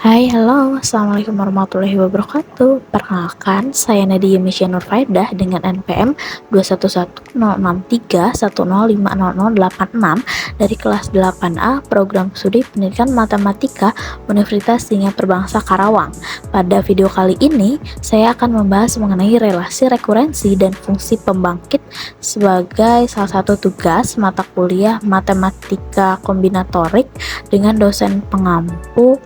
Hai, halo, Assalamualaikum warahmatullahi wabarakatuh. Perkenalkan, saya Nadia Misya Nurfaidah dengan NPM 211066310500086 dari kelas 8A Program Studi Pendidikan Matematika Universitas Tinggi Perbangsa Karawang. Pada video kali ini, saya akan membahas mengenai relasi rekurensi dan fungsi pembangkit sebagai salah satu tugas mata kuliah Matematika Kombinatorik dengan dosen pengampu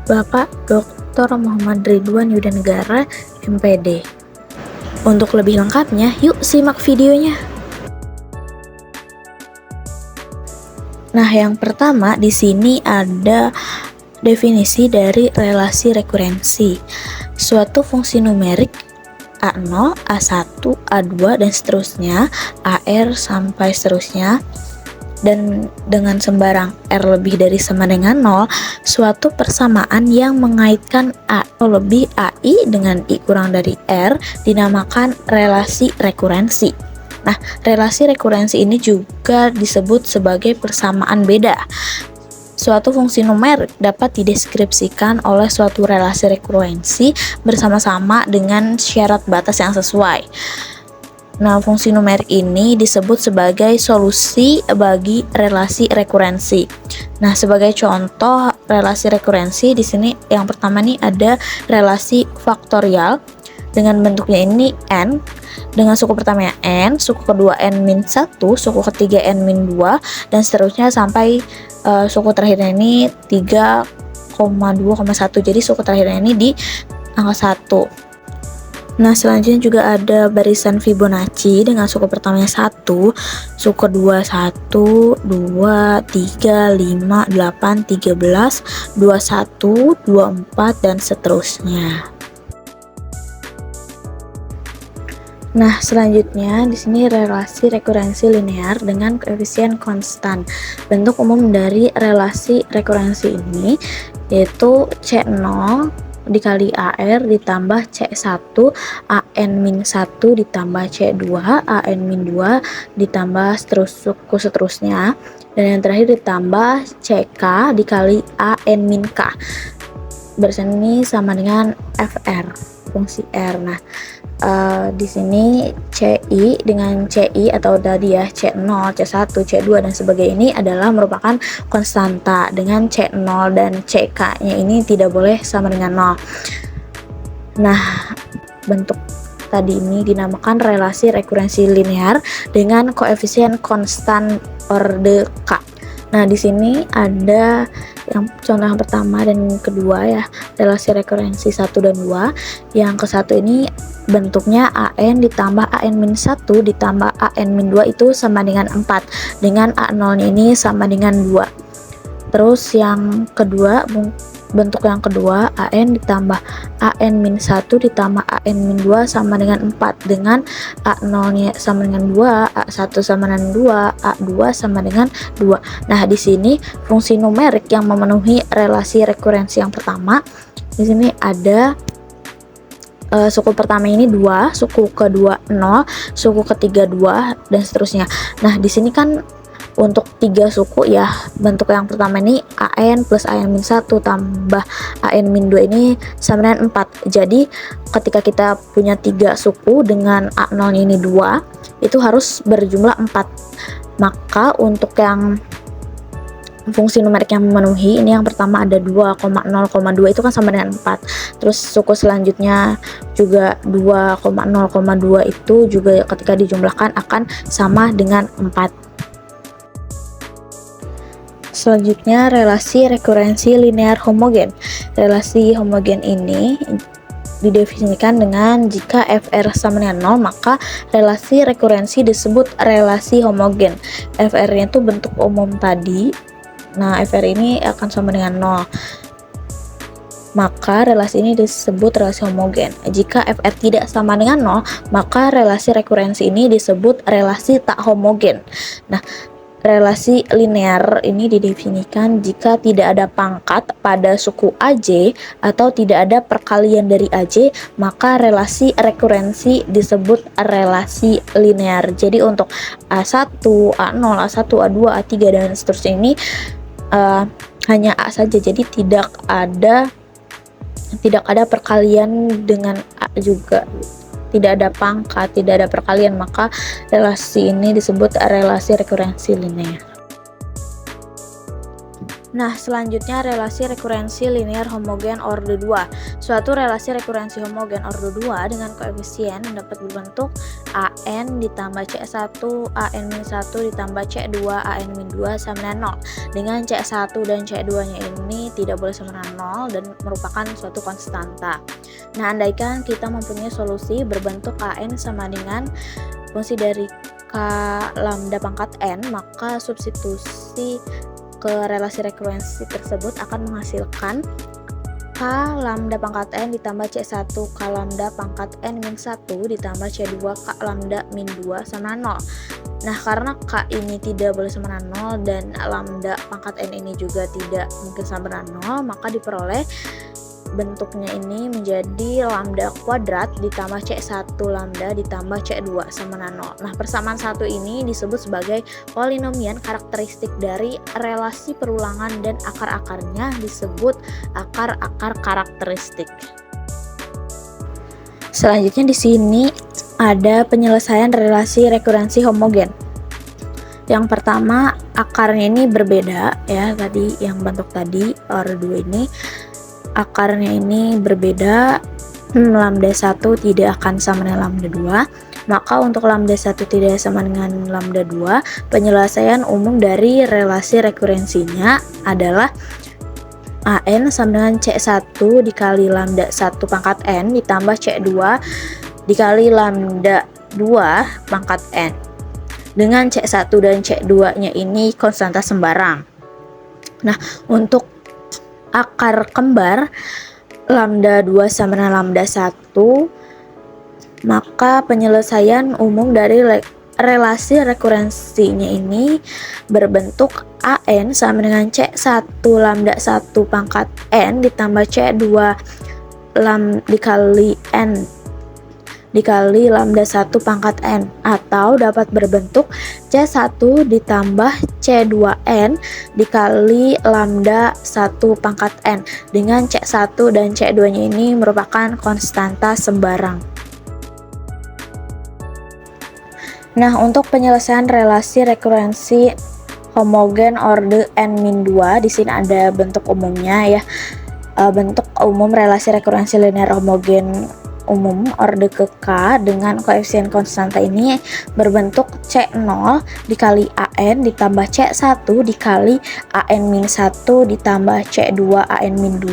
Bapak Dr. Muhammad Ridwan Yudanegara, MPD. Untuk lebih lengkapnya, yuk simak videonya. Nah, yang pertama di sini ada definisi dari relasi rekurensi. Suatu fungsi numerik A0, A1, A2 dan seterusnya, AR sampai seterusnya, dan dengan sembarang R lebih dari sama dengan 0, suatu persamaan yang mengaitkan A lebih AI dengan I kurang dari R dinamakan relasi rekurensi. Nah, relasi rekurensi ini juga disebut sebagai persamaan beda. Suatu fungsi numerik dapat dideskripsikan oleh suatu relasi rekurensi bersama-sama dengan syarat batas yang sesuai. Nah, fungsi numerik ini disebut sebagai solusi bagi relasi rekurensi. Nah, sebagai contoh relasi rekurensi di sini yang pertama nih ada relasi faktorial dengan bentuknya ini n, dengan suku pertamanya n, suku kedua n-1, suku ketiga n-2 dan seterusnya sampai suku terakhirnya ini 3,2,1. Jadi suku terakhirnya ini di angka 1. Nah, selanjutnya juga ada barisan Fibonacci dengan suku pertamanya 1, suku kedua 1, 2, 3, 5, 8, 13, 21, 24 dan seterusnya. Nah, selanjutnya di sini relasi rekurensi linear dengan koefisien konstan. Bentuk umum dari relasi rekurensi ini yaitu C0 dikali AR ditambah C1 AN-1 ditambah C2 AN-2 ditambah seterusnya, dan yang terakhir ditambah CK dikali AN-K. Barisan ini sama dengan FR, fungsi R. Nah, di sini CI dengan CI atau tadi ya C0, C1, C2 dan sebagainya ini adalah merupakan konstanta, dengan C0 dan CK-nya ini tidak boleh sama dengan 0. Nah, bentuk tadi ini dinamakan relasi rekurensi linear dengan koefisien konstan orde K. Nah, di sini ada yang contoh yang pertama dan kedua ya, relasi rekurensi 1 dan 2. Yang ke satu ini bentuknya AN ditambah AN-1 ditambah AN-2 itu sama dengan 4, dengan A0 ini sama dengan 2. Terus yang kedua, bentuk yang kedua AN ditambah AN-1 ditambah AN-2 sama dengan 4, dengan A0 nya sama dengan 2, A1 sama dengan 2, A2 sama dengan 2. Nah, di sini fungsi numerik yang memenuhi relasi rekurensi yang pertama, di sini ada suku pertama ini 2, suku kedua 0, suku ketiga 2 dan seterusnya. Nah, di sini kan untuk 3 suku ya, bentuk yang pertama ini AN plus AN-1 tambah AN-2 ini sama dengan 4. Jadi ketika kita punya 3 suku dengan A0 ini 2, itu harus berjumlah 4. Maka untuk yang fungsi numerik yang memenuhi ini yang pertama ada 2,0,2 itu kan sama dengan 4. Terus suku selanjutnya juga 2,0,2 itu juga ketika dijumlahkan akan sama dengan 4. Selanjutnya relasi rekurensi linear homogen. Relasi homogen ini didefinisikan dengan jika FR sama dengan 0, maka relasi rekurensi disebut relasi homogen. FR-nya itu bentuk umum tadi. Nah, FR ini akan sama dengan 0. Maka relasi ini disebut relasi homogen. Jika FR tidak sama dengan 0, maka relasi rekurensi ini disebut relasi tak homogen. Nah, relasi linear ini didefinisikan jika tidak ada pangkat pada suku AJ atau tidak ada perkalian dari AJ, maka relasi rekurensi disebut relasi linear. Jadi untuk A1, A0, A1, A2, A3 dan seterusnya ini hanya A saja, jadi tidak ada perkalian dengan A juga, tidak ada pangkat, tidak ada perkalian, maka relasi ini disebut relasi rekurensi linear. Nah, selanjutnya relasi rekurensi linear homogen orde 2. Suatu relasi rekurensi homogen orde 2 dengan koefisien dapat berbentuk AN ditambah C1 AN-1 ditambah C2 AN-2 sama dengan 0. Dengan C1 dan C2 nya ini tidak boleh sama dengan 0 dan merupakan suatu konstanta. Nah, andaikan kita mempunyai solusi berbentuk AN sama dengan fungsi dari K lambda pangkat N, maka substitusi ke relasi rekurensi tersebut akan menghasilkan K lambda pangkat N ditambah C1 K lambda pangkat N min 1 ditambah C2 K lambda min 2 sama 0. Nah, karena K ini tidak boleh sama dengan 0 dan lambda pangkat N ini juga tidak mungkin sama dengan 0, maka diperoleh bentuknya ini menjadi lambda kuadrat ditambah C1 lambda ditambah C2 sama dengan 0. Nah, persamaan satu ini disebut sebagai polinomian karakteristik dari relasi perulangan dan akar-akarnya disebut akar-akar karakteristik. Selanjutnya di sini ada penyelesaian relasi rekurensi homogen. Yang pertama, akarnya ini berbeda ya, tadi yang bentuk tadi orde 2 ini akarnya ini berbeda, lambda 1 tidak akan sama dengan lambda 2, maka untuk lambda 1 tidak sama dengan lambda 2, penyelesaian umum dari relasi rekurensinya adalah AN sama dengan C1 dikali lambda 1 pangkat N ditambah C2 dikali lambda 2 pangkat N, dengan C1 dan C2 nya ini konstanta sembarang. Nah, untuk akar kembar lambda 2 sama dengan lambda 1, maka penyelesaian umum dari relasi rekurensinya ini berbentuk AN sama dengan C1 lambda 1 pangkat N ditambah C2 dikali N dikali lambda 1 pangkat N, atau dapat berbentuk C1 ditambah C2N dikali lambda 1 pangkat N, dengan C1 dan C2 nya ini merupakan konstanta sembarang. Nah, untuk penyelesaian relasi rekurensi homogen orde N-2, di sini ada bentuk umumnya ya. Bentuk umum relasi rekurensi linear homogen umum orde ke K dengan koefisien konstanta ini berbentuk C0 dikali AN ditambah C1 dikali AN-1 ditambah C2 AN-2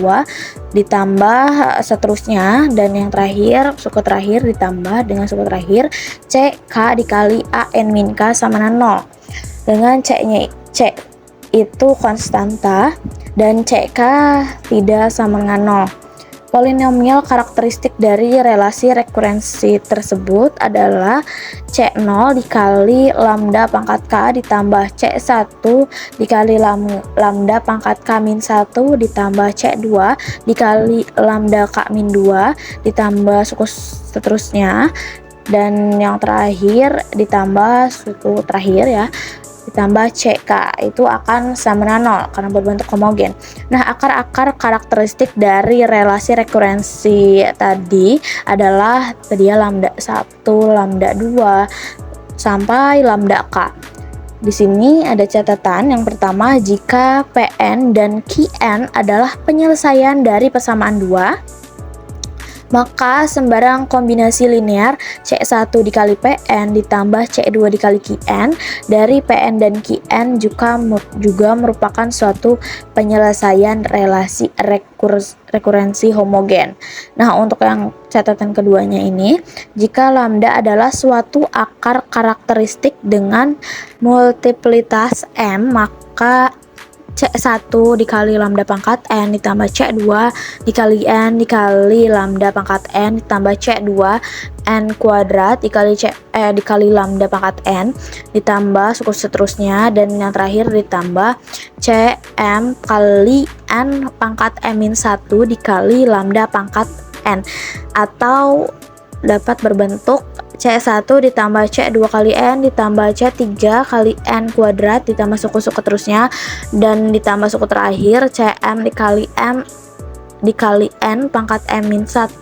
ditambah seterusnya, dan yang terakhir suku terakhir ditambah dengan suku terakhir CK dikali AN-K sama dengan 0, dengan C itu konstanta dan CK tidak sama dengan 0. Polinomial karakteristik dari relasi rekurensi tersebut adalah C0 dikali lambda pangkat K ditambah C1 dikali lambda pangkat K min 1 ditambah C2 dikali lambda K min 2 ditambah suku seterusnya, dan yang terakhir ditambah suku terakhir ya, ditambah CK itu akan sama dengan 0 karena berbentuk homogen. Nah, akar-akar karakteristik dari relasi rekurensi tadi adalah lambda 1, lambda 2 sampai lambda K. Di sini ada catatan. Yang pertama, jika Pn dan Qn adalah penyelesaian dari persamaan 2, maka sembarang kombinasi linear C1 dikali Pn ditambah C2 dikali Qn dari Pn dan Qn juga merupakan suatu penyelesaian relasi rekurensi homogen. Nah, untuk yang catatan keduanya ini, jika lambda adalah suatu akar karakteristik dengan multiplitas M, maka C1 dikali lambda pangkat N ditambah C2 dikali N dikali lambda pangkat N ditambah C2 N kuadrat dikali lambda pangkat N ditambah suku seterusnya, dan yang terakhir ditambah CM kali N pangkat M-1 dikali lambda pangkat N, atau dapat berbentuk C1 ditambah C2 kali N ditambah C3 kali N kuadrat ditambah suku-suku terusnya, dan ditambah suku terakhir Cm dikali M dikali N pangkat M-1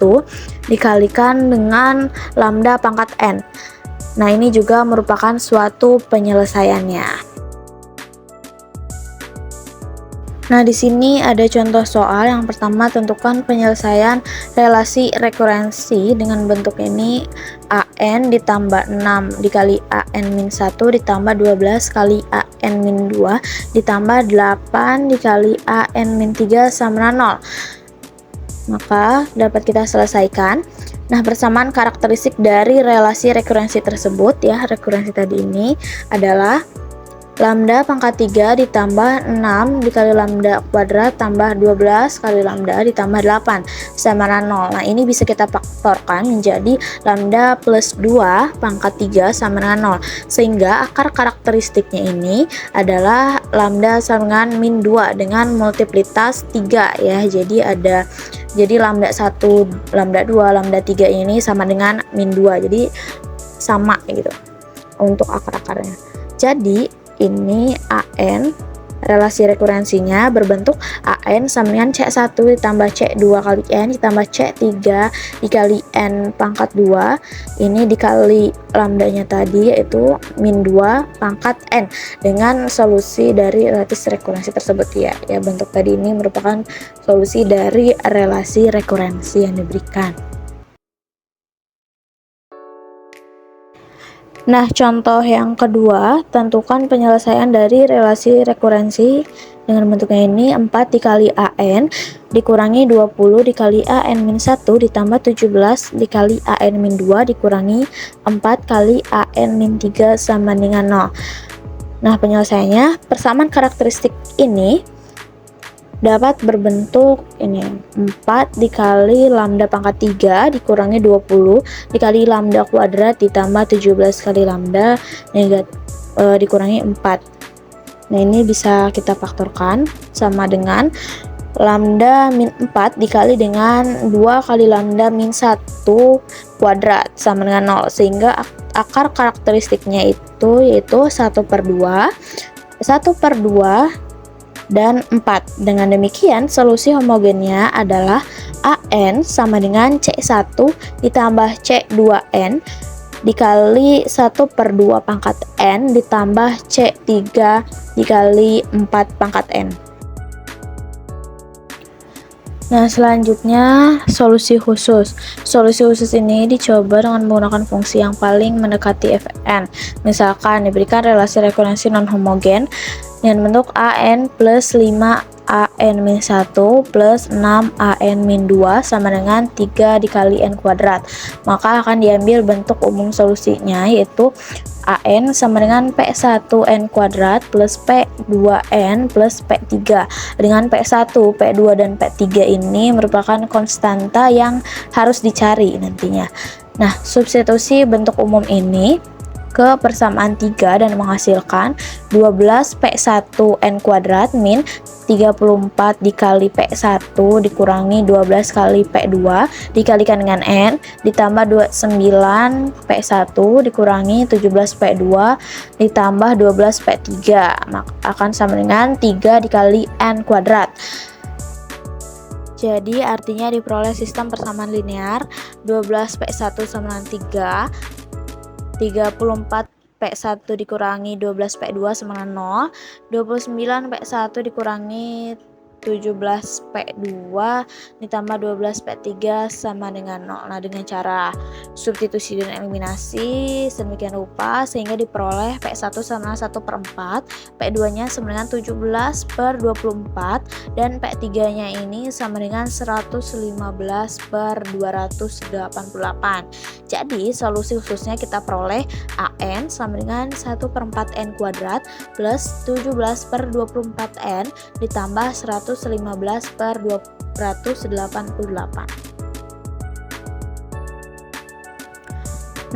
dikalikan dengan lambda pangkat N. Nah, ini juga merupakan suatu penyelesaiannya. Nah, di sini ada contoh soal. Yang pertama, tentukan penyelesaian relasi rekurensi dengan bentuk ini: AN ditambah 6 dikali AN-1 ditambah 12 kali AN-2 ditambah 8 dikali AN-3 sama 0. Maka dapat kita selesaikan. Nah, persamaan karakteristik dari relasi rekurensi tersebut ya, rekurensi tadi ini adalah lambda pangkat 3 ditambah 6 dikali lambda kuadrat tambah 12 kali lambda ditambah 8 sama 0. Nah, ini bisa kita faktorkan menjadi lambda plus 2 pangkat 3 sama 0, sehingga akar karakteristiknya ini adalah lambda sama dengan min 2 dengan multiplitas 3 ya. Jadi lambda 1, lambda 2, lambda 3 ini sama dengan min 2, jadi sama gitu untuk akar-akarnya. Jadi ini AN, relasi rekurensinya berbentuk AN sama dengan C1 ditambah C2 kali N ditambah C3 dikali N pangkat 2, ini dikali lambdanya tadi yaitu min 2 pangkat N, dengan solusi dari relasi rekurensi tersebut ya. Ya, bentuk tadi ini merupakan solusi dari relasi rekurensi yang diberikan. Nah, contoh yang kedua, tentukan penyelesaian dari relasi rekurensi dengan bentuknya ini: 4 dikali AN dikurangi 20 dikali AN-1 ditambah 17 dikali AN-2 dikurangi 4 kali AN-3 sama dengan 0. Nah, penyelesaiannya, persamaan karakteristik ini dapat berbentuk ini: 4 dikali lambda pangkat 3 dikurangi 20 dikali lambda kuadrat ditambah 17 kali lambda dikurangi 4. Nah, ini bisa kita faktorkan sama dengan lambda min 4 dikali dengan 2 kali lambda min 1 kuadrat sama dengan 0, sehingga akar karakteristiknya itu yaitu 1/2, 1/2 dan 4. Dengan demikian, solusi homogennya adalah AN sama dengan C1 ditambah C2N dikali 1/2 pangkat N ditambah C3 dikali 4 pangkat N. Nah, selanjutnya solusi khusus. Solusi khusus ini dicoba dengan menggunakan fungsi yang paling mendekati Fn. Misalkan diberikan relasi rekurensi non homogen dengan bentuk AN plus 5 AN-1 plus 6 AN-2 sama dengan 3 dikali N kuadrat. Maka akan diambil bentuk umum solusinya, yaitu AN sama dengan P1N kuadrat plus P2N plus P3, dengan P1, P2, dan P3 ini merupakan konstanta yang harus dicari nantinya. Nah, substitusi bentuk umum ini ke persamaan 3 dan menghasilkan 12 P1N kuadrat min 34 dikali P1 dikurangi 12 kali P2 dikalikan dengan N ditambah 29 P1 dikurangi 17 P2 ditambah 12 P3, maka akan sama dengan 3 dikali N kuadrat. Jadi artinya diperoleh sistem persamaan linear 12 P1 sama dengan 3, 34 P1 dikurangi 12 P2 sama dengan 0, 29 P1 dikurangi 17 P2 ditambah 12 P3 sama dengan 0. Nah, dengan cara substitusi dan eliminasi sedemikian rupa sehingga diperoleh P1 sama 1/4, P2 nya sama dengan 17/24, dan P3 nya ini sama dengan 115/288. Jadi solusi khususnya kita peroleh AN sama dengan 1/4N kuadrat plus 17/24N ditambah 115/288.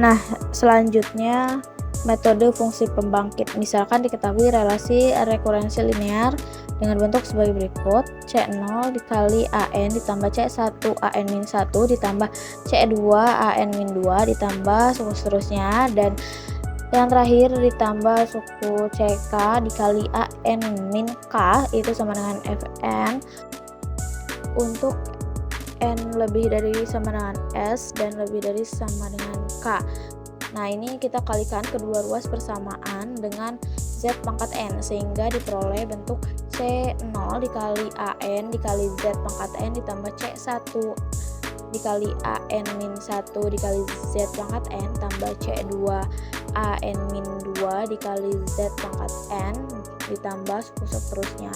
Nah, selanjutnya metode fungsi pembangkit. Misalkan diketahui relasi rekurensi linear dengan bentuk sebagai berikut: C0 dikali AN ditambah C1 AN-1 ditambah C2 AN-2 ditambah suku seterusnya, dan yang terakhir ditambah suku CK dikali AN min K itu sama dengan Fn untuk N lebih dari sama dengan S dan lebih dari sama dengan K. Nah, ini kita kalikan kedua ruas persamaan dengan Z pangkat N sehingga diperoleh bentuk C0 dikali AN dikali Z pangkat N ditambah C1 dikali AN-1 dikali Z pangkat N tambah C2 AN-2 dikali Z pangkat N ditambah suku seterusnya,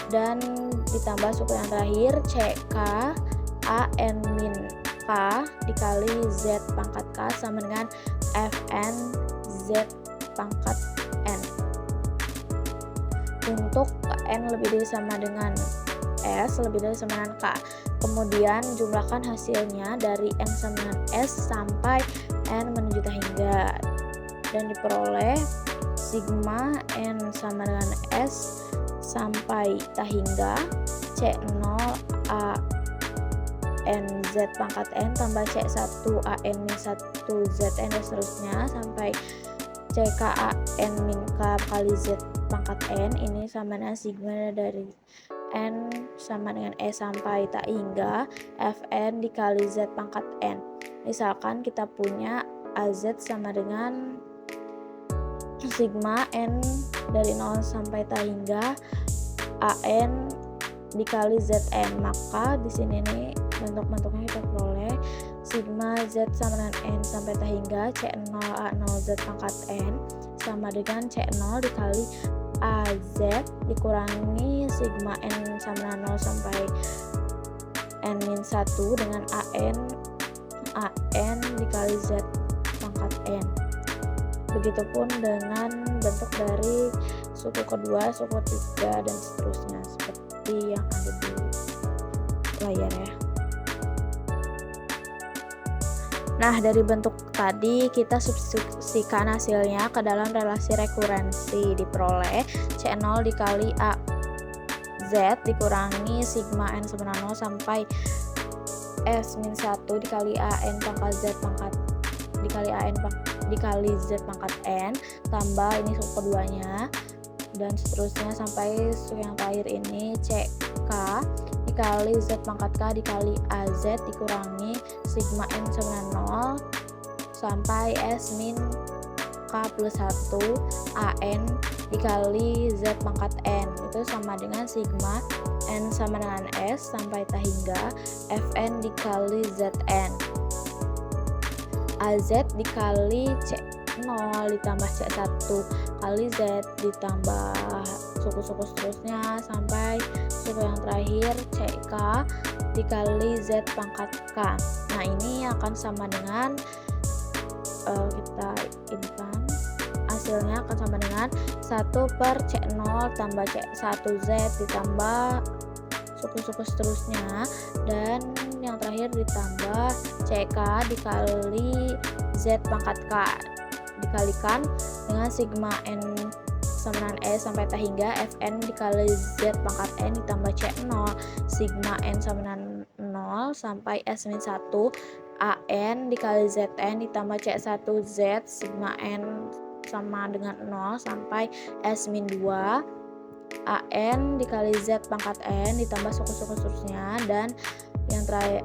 dan ditambah suku yang terakhir CK AN-K dikali Z pangkat K sama dengan Fn Z pangkat N. Untuk N lebih dari sama dengan S lebih dari sama dengan K. Kemudian jumlahkan hasilnya dari N sama dengan S sampai N menuju hingga, dan diperoleh sigma N sama dengan S sampai hingga C0 A N Z pangkat N tambah C1 AN-1 ZN dan seterusnya sampai CK AN-K kali Z pangkat N ini sama dengan sigma dari N sama dengan E sampai hingga Fn dikali Z pangkat N. Misalkan kita punya AZ sama dengan sigma N dari 0 sampai hingga AN dikali Zn, maka di sini nih bentuk-bentuknya kita peroleh sigma Z sama dengan N sampai hingga C0 A0 Z pangkat N sama dengan C0 dikali AZ dikurangi sigma N sama dengan 0 sampai N-1 dengan AN dikali Z pangkat N. Begitupun dengan bentuk dari suku kedua, suku ketiga, dan seterusnya seperti yang ada di layar ya. Nah, dari bentuk tadi kita substitusikan hasilnya ke dalam relasi rekurensi, diperoleh C0 dikali A Z dikurangi sigma N sama 0 sampai S-1 dikali AN pangkat Z pangkat dikali AN dikali Z pangkat N tambah ini suku keduanya dan seterusnya sampai suku yang terakhir ini CK dikali Z pangkat K dikali AZ dikurangi sigma N sama 0 sampai S min K plus 1 AN dikali Z pangkat N itu sama dengan sigma N sama dengan S sampai hingga Fn dikali Zn. AZ dikali C0 ditambah C1 kali Z ditambah suku-suku seterusnya sampai suku yang terakhir CK dikali Z pangkat K. Nah, ini akan sama dengan kita inikan hasilnya akan sama dengan 1 per C0 tambah C1Z ditambah suku-suku seterusnya, dan yang terakhir ditambah CK dikali Z pangkat K dikalikan dengan sigma N sama dengan E sampai hingga Fn dikali Z pangkat N ditambah C0 sigma N sama dengan 0 sampai S-1 AN dikali Zn ditambah C1Z sigma N sama dengan 0 sampai S-2 AN dikali Z pangkat N ditambah suku-suku seterusnya, dan yang terakhir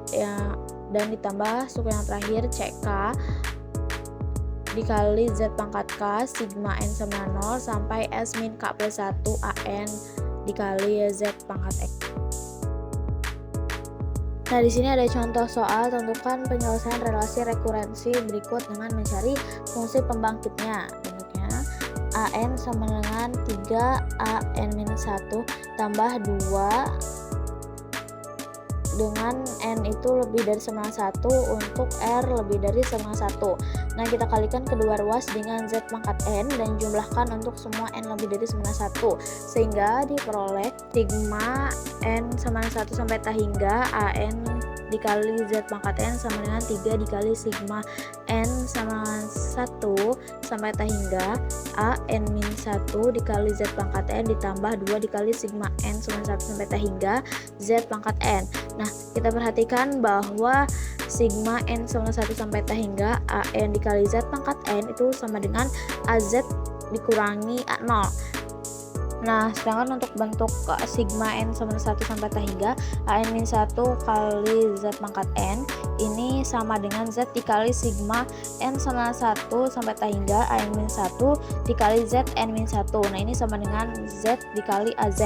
dan ditambah suku yang terakhir CK dikali Z pangkat K sigma N sama 0 sampai S min K plus 1 AN dikali Z pangkat X. Nah, di sini ada contoh soal tentukan penyelesaian relasi rekurensi berikut dengan mencari fungsi pembangkitnya. Bentuknya AN sama dengan 3 AN-1 tambah 2 dengan N itu lebih dari sama dengan 1 untuk R lebih dari sama dengan 1. Nah, kita kalikan kedua ruas dengan Z pangkat N dan jumlahkan untuk semua N lebih dari sama dengan 1 sehingga diperoleh sigma N sama dengan 1 sampai hingga AN dikali Z pangkat N sama dengan 3 dikali sigma N sama 1 sampai t hingga a n min 1 dikali z pangkat n ditambah 2 dikali sigma n sama 1 sampai t hingga z pangkat n. Nah, kita perhatikan bahwa sigma n sama 1 sampai t hingga a n dikali z pangkat n itu sama dengan az dikurangi a0. Nah, sedangkan untuk bentuk sigma n sama 1 sampai t hingga a n min 1 kali z pangkat n ini sama dengan z dikali sigma n sama 1 sampai t hingga a n min 1 dikali z n min 1. Nah, ini sama dengan z dikali az.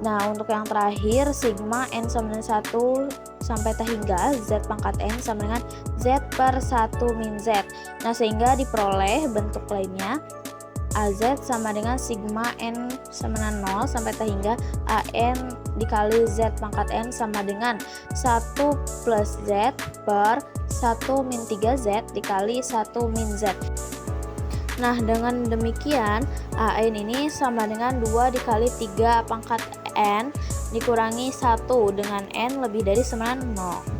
Nah, untuk yang terakhir sigma n sama dengan 1 sampai t hingga z pangkat n sama dengan z per 1 min z. Nah, sehingga diperoleh bentuk lainnya az sama dengan sigma n sama dengan 0 sampai t hingga a n dikali z pangkat n sama dengan 1 plus z per 1 min 3z dikali 1 min z. Nah, dengan demikian a n ini sama dengan 2 dikali 3 pangkat n dikurangi 1 dengan n lebih dari sama dengan 0.